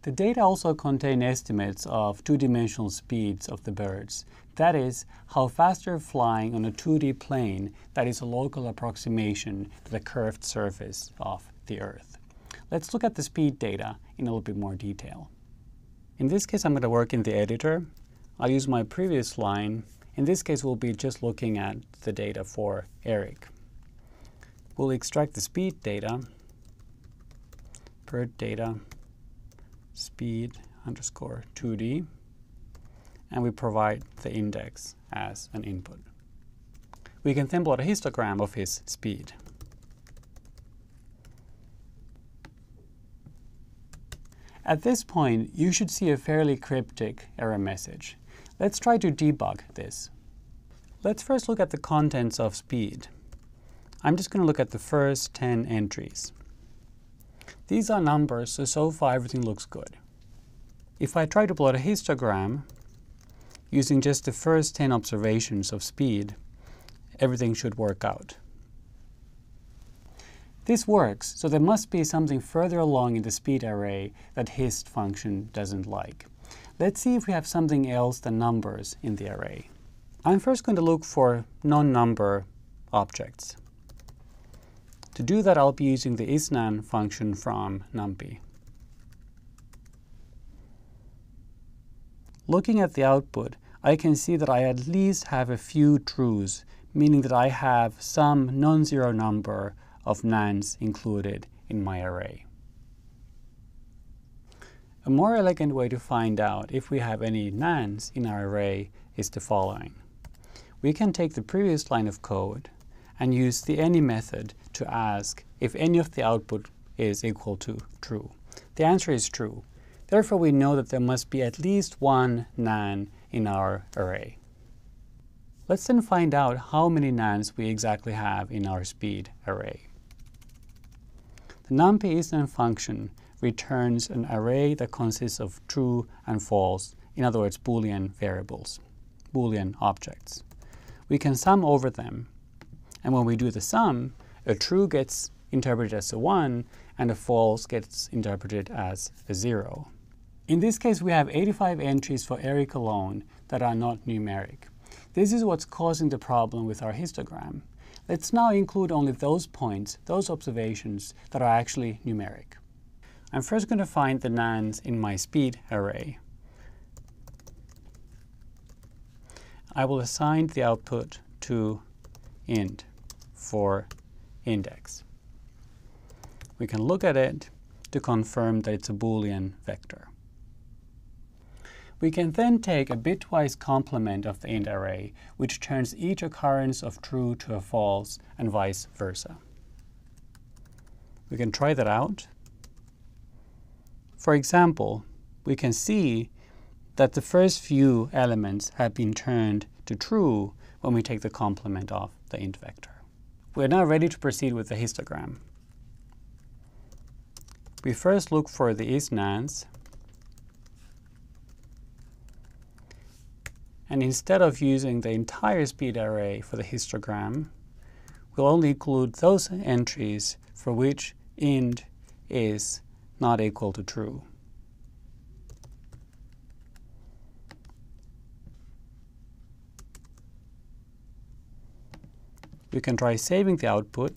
The data also contain estimates of two-dimensional speeds of the birds. That is, how fast they're flying on a 2D plane that is a local approximation to the curved surface of the Earth. Let's look at the speed data in a little bit more detail. In this case, I'm going to work in the editor. I'll use my previous line. In this case, we'll be just looking at the data for Eric. We'll extract the speed data, bird data, speed underscore 2D, and we provide the index as an input. We can then plot a histogram of his speed. At this point, you should see a fairly cryptic error message. Let's try to debug this. Let's first look at the contents of speed. I'm just going to look at the first 10 entries. These are numbers, so far everything looks good. If I try to plot a histogram using just the first 10 observations of speed, everything should work out. This works, so there must be something further along in the speed array that hist function doesn't like. Let's see if we have something else than numbers in the array. I'm first going to look for non-number objects. To do that, I'll be using the isNan function from NumPy. Looking at the output, I can see that I at least have a few trues, meaning that I have some non-zero number of nans included in my array. A more elegant way to find out if we have any nans in our array is the following. We can take the previous line of code and use the any method to ask if any of the output is equal to true. The answer is true. Therefore, we know that there must be at least one nan in our array. Let's then find out how many nans we exactly have in our speed array. The NumPy isNan function returns an array that consists of true and false, in other words, Boolean variables, Boolean objects. We can sum over them, and when we do the sum, a true gets interpreted as a 1, and a false gets interpreted as a 0. In this case, we have 85 entries for Eric alone that are not numeric. This is what's causing the problem with our histogram. Let's now include only those points, those observations, that are actually numeric. I'm first going to find the nans in my speed array. I will assign the output to int for index. We can look at it to confirm that it's a Boolean vector. We can then take a bitwise complement of the int array, which turns each occurrence of true to a false and vice versa. We can try that out. For example, we can see that the first few elements have been turned to true when we take the complement of the int vector. We are now ready to proceed with the histogram. We first look for the isNans, and instead of using the entire speed array for the histogram, we'll only include those entries for which int is not equal to true. We can try saving the output.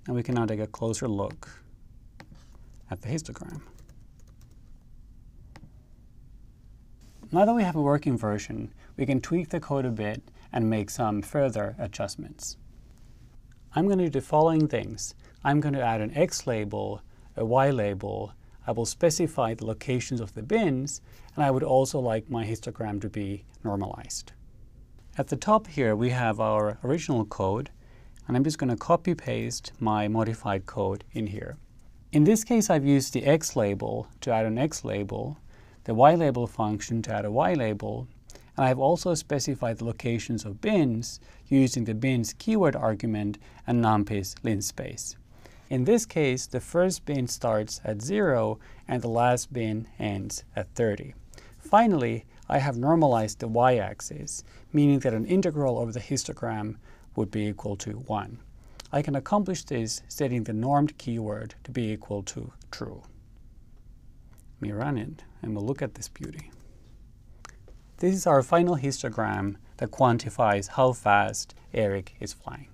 And we can now take a closer look at the histogram. Now that we have a working version, we can tweak the code a bit and make some further adjustments. I'm going to do the following things. I'm going to add an X label, a Y label. I will specify the locations of the bins, and I would also like my histogram to be normalized. At the top here, we have our original code, and I'm just going to copy paste my modified code in here. In this case, I've used the X label to add an X label, the Y label function to add a Y label, and I've also specified the locations of bins using the bins keyword argument and NumPy's linspace. In this case, the first bin starts at 0 and the last bin ends at 30. Finally, I have normalized the y-axis, meaning that an integral over the histogram would be equal to 1. I can accomplish this setting the normed keyword to be equal to true. Let me run it and we'll look at this beauty. This is our final histogram that quantifies how fast Eric is flying.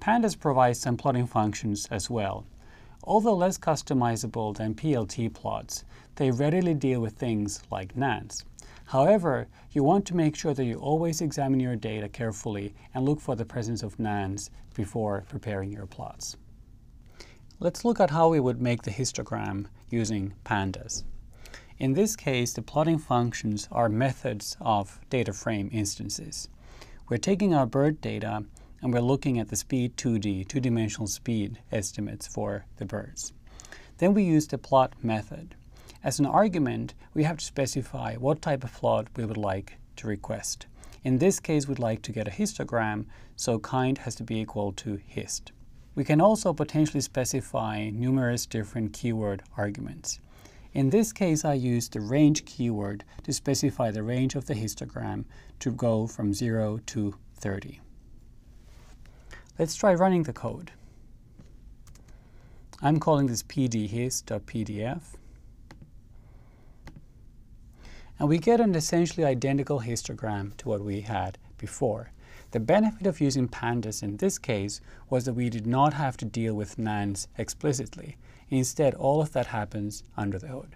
Pandas provides some plotting functions as well. Although less customizable than PLT plots, they readily deal with things like nans. However, you want to make sure that you always examine your data carefully and look for the presence of nans before preparing your plots. Let's look at how we would make the histogram using pandas. In this case, the plotting functions are methods of data frame instances. We're taking our bird data and we're looking at the speed 2D, two-dimensional speed estimates for the birds. Then we use the plot method. As an argument, we have to specify what type of plot we would like to request. In this case, we'd like to get a histogram, so kind has to be equal to hist. We can also potentially specify numerous different keyword arguments. In this case, I used the range keyword to specify the range of the histogram to go from 0 to 30. Let's try running the code. I'm calling this pdhist.pdf. And we get an essentially identical histogram to what we had before. The benefit of using pandas in this case was that we did not have to deal with nans explicitly. Instead, all of that happens under the hood.